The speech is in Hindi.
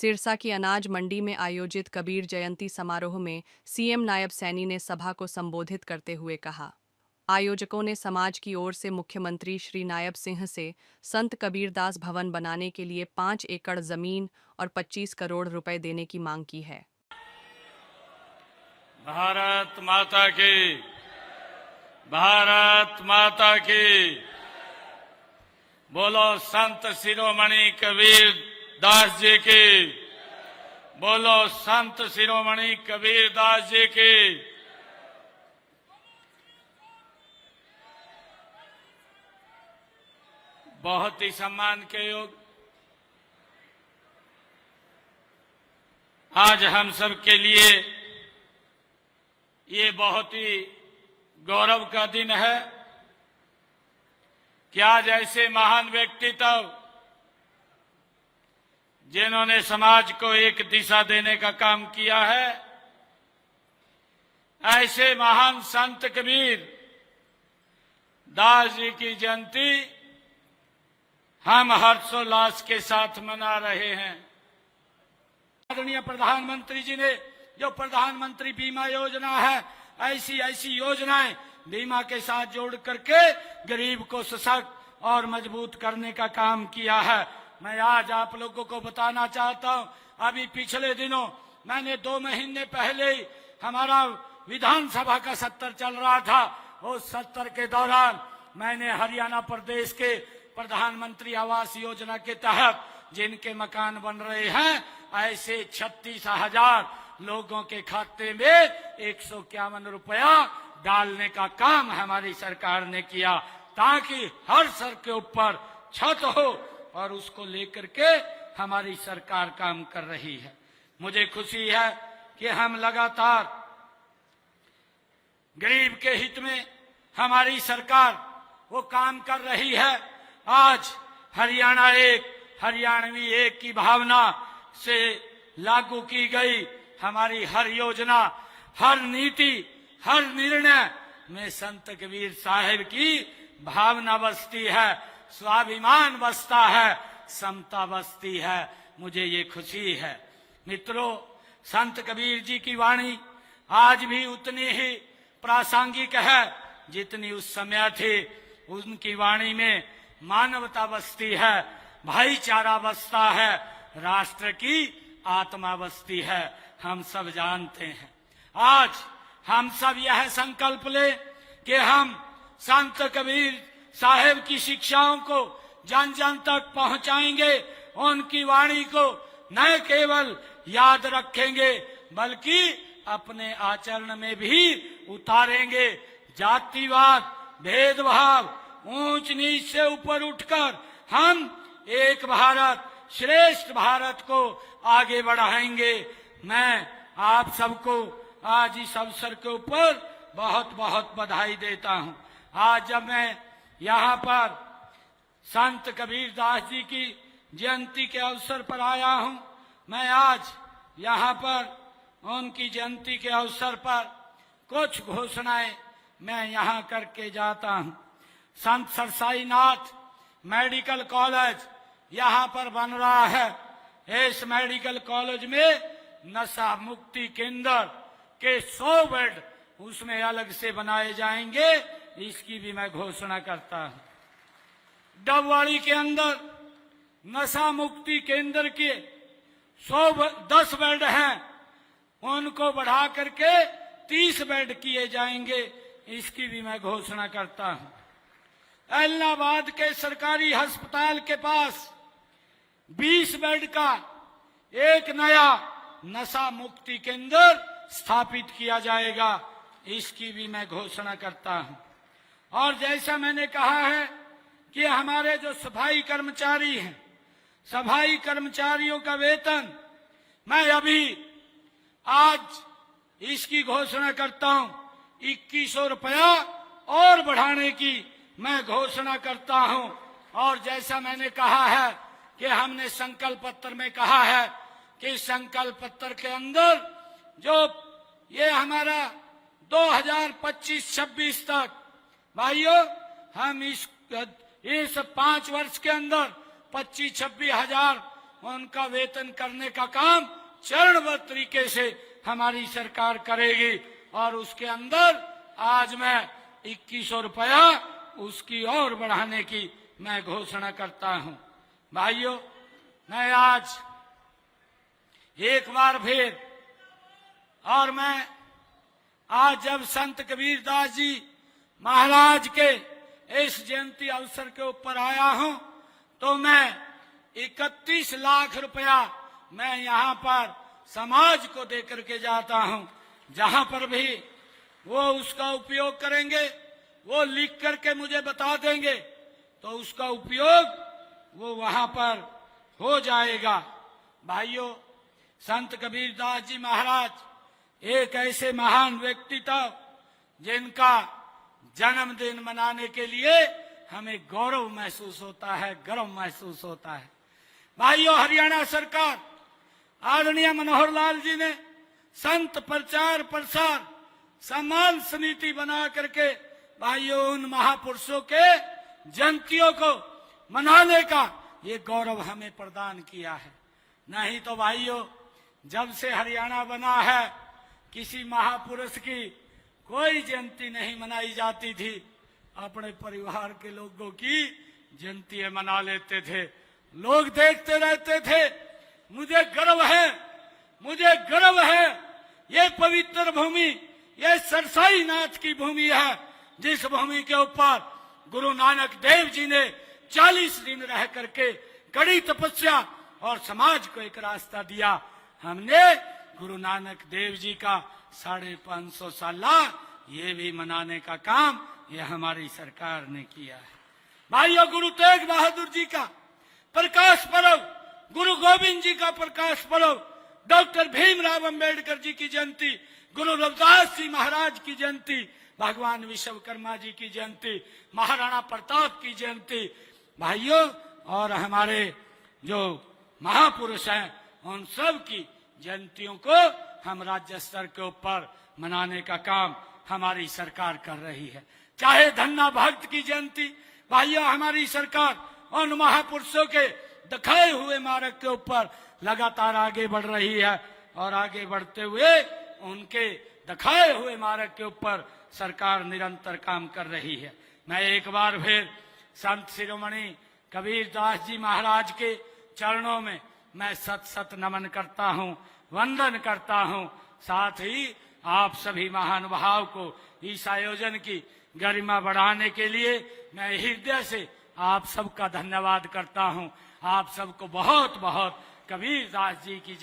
सिरसा की अनाज मंडी में आयोजित कबीर जयंती समारोह में सीएम नायब सैनी ने सभा को संबोधित करते हुए कहा, आयोजकों ने समाज की ओर से मुख्यमंत्री श्री नायब सिंह से संत कबीरदास भवन बनाने के लिए 5 एकड़ जमीन और 25 करोड़ रुपए देने की मांग की है। भारत माता की, भारत माता की। बोलो संत शिरोमणि कबीर दास जी की, बोलो संत शिरोमणि कबीर दास जी की। बहुत ही सम्मान के योग आज हम सब के लिए ये बहुत ही गौरव का दिन है कि आज ऐसे महान व्यक्तित्व जिन्होंने समाज को एक दिशा देने का काम किया है, ऐसे महान संत कबीर दास जी की जयंती हम हर्षोल्लास के साथ मना रहे हैं। आदरणीय प्रधानमंत्री जी ने जो प्रधानमंत्री बीमा योजना है, ऐसी योजनाएं बीमा के साथ जोड़ करके गरीब को सशक्त और मजबूत करने का काम किया है। मैं आज आप लोगों को बताना चाहता हूं, अभी पिछले दिनों मैंने 2 महीने पहले ही हमारा विधानसभा का सत्र चल रहा था, उस सत्र के दौरान मैंने हरियाणा प्रदेश के प्रधानमंत्री आवास योजना के तहत जिनके मकान बन रहे हैं, ऐसे 36,000 लोगों के खाते में 151 रुपया डालने का काम हमारी सरकार ने किया, ताकि हर सर के ऊपर छत हो और उसको लेकर के हमारी सरकार काम कर रही है। मुझे खुशी है कि हम लगातार गरीब के हित में हमारी सरकार वो काम कर रही है। आज हरियाणा एक, हरियाणवी एक की भावना से लागू की गई हमारी हर योजना, हर नीति, हर निर्णय में संत कबीर साहिब की भावना बसती है, स्वाभिमान बसता है, समता बसती है। मुझे ये खुशी है। मित्रों, संत कबीर जी की वाणी आज भी उतनी ही प्रासंगिक है जितनी उस समय थी। उनकी वाणी में मानवता बसती है, भाईचारा बसता है, राष्ट्र की आत्मा बसती है। हम सब जानते हैं। आज हम सब यह संकल्प ले कि हम संत कबीर साहिब की शिक्षाओं को जन जन तक पहुंचाएंगे, उनकी वाणी को न केवल याद रखेंगे बल्कि अपने आचरण में भी उतारेंगे। जातिवाद, भेदभाव, ऊंच नीच से ऊपर उठकर हम एक भारत श्रेष्ठ भारत को आगे बढ़ाएंगे। मैं आप सबको आज इस अवसर के ऊपर बहुत बहुत बधाई देता हूं। आज जब मैं यहाँ पर संत कबीर दास जी की जयंती के अवसर पर आया हूं, मैं आज यहाँ पर उनकी जयंती के अवसर पर कुछ घोषणाएं मैं यहाँ करके जाता हूं। संत सरसाईनाथ मेडिकल कॉलेज यहाँ पर बन रहा है। इस मेडिकल कॉलेज में नशा मुक्ति केंद्र के 100 बेड उसमें अलग से बनाए जाएंगे, इसकी भी मैं घोषणा करता हूं। डबवाड़ी के अंदर नशा मुक्ति केंद्र के 10 बेड हैं, उनको बढ़ा करके 30 बेड किए जाएंगे, इसकी भी मैं घोषणा करता हूं। इलाहाबाद के सरकारी अस्पताल के पास 20 बेड का एक नया नशा मुक्ति केंद्र स्थापित किया जाएगा, इसकी भी मैं घोषणा करता हूं। और जैसा मैंने कहा है कि हमारे जो सफाई कर्मचारी हैं, सफाई कर्मचारियों का वेतन मैं अभी आज इसकी घोषणा करता हूं, 2100 रुपया और बढ़ाने की मैं घोषणा करता हूं। और जैसा मैंने कहा है कि हमने संकल्प पत्र में कहा है कि संकल्प पत्र के अंदर जो ये हमारा 2025-26 तक भाइयों हम इस 5 वर्ष के अंदर 25-26 हजार उनका वेतन करने का काम चरणबद्ध तरीके से हमारी सरकार करेगी। और उसके अंदर आज मैं 2100 रुपया उसकी और बढ़ाने की मैं घोषणा करता हूं। भाइयों, मैं आज एक बार फिर और मैं आज जब संत कबीरदास जी महाराज के इस जयंती अवसर के ऊपर आया हूं तो मैं 31 लाख रुपया मैं यहाँ पर समाज को दे करके जाता हूं। जहां पर भी वो उसका उपयोग करेंगे, वो लिख करके मुझे बता देंगे तो उसका उपयोग वो वहां पर हो जाएगा। भाइयों, संत कबीरदास जी महाराज एक ऐसे महान व्यक्तित्व जिनका जन्मदिन मनाने के लिए हमें गौरव महसूस होता है, गर्व महसूस होता है। भाइयों, हरियाणा सरकार आदरणीय मनोहर लाल जी ने संत प्रचार प्रसार सम्मान समिति बना करके भाइयों उन महापुरुषों के जयंतियों को मनाने का ये गौरव हमें प्रदान किया है। नहीं तो भाइयों, जब से हरियाणा बना है किसी महापुरुष की कोई जयंती नहीं मनाई जाती थी। अपने परिवार के लोगों की जयंती मना लेते थे, लोग देखते रहते थे। मुझे गर्व है, मुझे गर्व है, ये पवित्र भूमि, ये सरसाई नाथ की भूमि है, जिस भूमि के ऊपर गुरु नानक देव जी ने 40 दिन रह करके कड़ी तपस्या और समाज को एक रास्ता दिया। हमने गुरु नानक देव जी का 550 साला ये भी मनाने का काम ये हमारी सरकार ने किया है। भाइयों, गुरु तेग बहादुर जी का प्रकाश पर्व, गुरु गोविंद जी का प्रकाश पर्व, डॉक्टर भीमराव अंबेडकर जी की जयंती, गुरु रविदास जी महाराज की जयंती, भगवान विश्वकर्मा जी की जयंती, महाराणा प्रताप की जयंती। भाइयों, और हमारे जो महापुरुष हैं उन सब की जयंतियों को हम राज्य स्तर के ऊपर मनाने का काम हमारी सरकार कर रही है। चाहे धन्ना भक्त की जयंती, भाइयों हमारी सरकार उन महापुरुषों के दिखाए हुए मार्ग के ऊपर लगातार आगे बढ़ रही है और आगे बढ़ते हुए उनके दिखाए हुए मार्ग के ऊपर सरकार निरंतर काम कर रही है। मैं एक बार फिर संत शिरोमणि कबीरदास जी महाराज के चरणों में मैं सत सत नमन करता हूँ, वंदन करता हूँ। साथ ही आप सभी महानुभाव को इस आयोजन की गरिमा बढ़ाने के लिए मैं हृदय से आप सबका धन्यवाद करता हूँ। आप सबको बहुत बहुत कबीरदास जी की जय।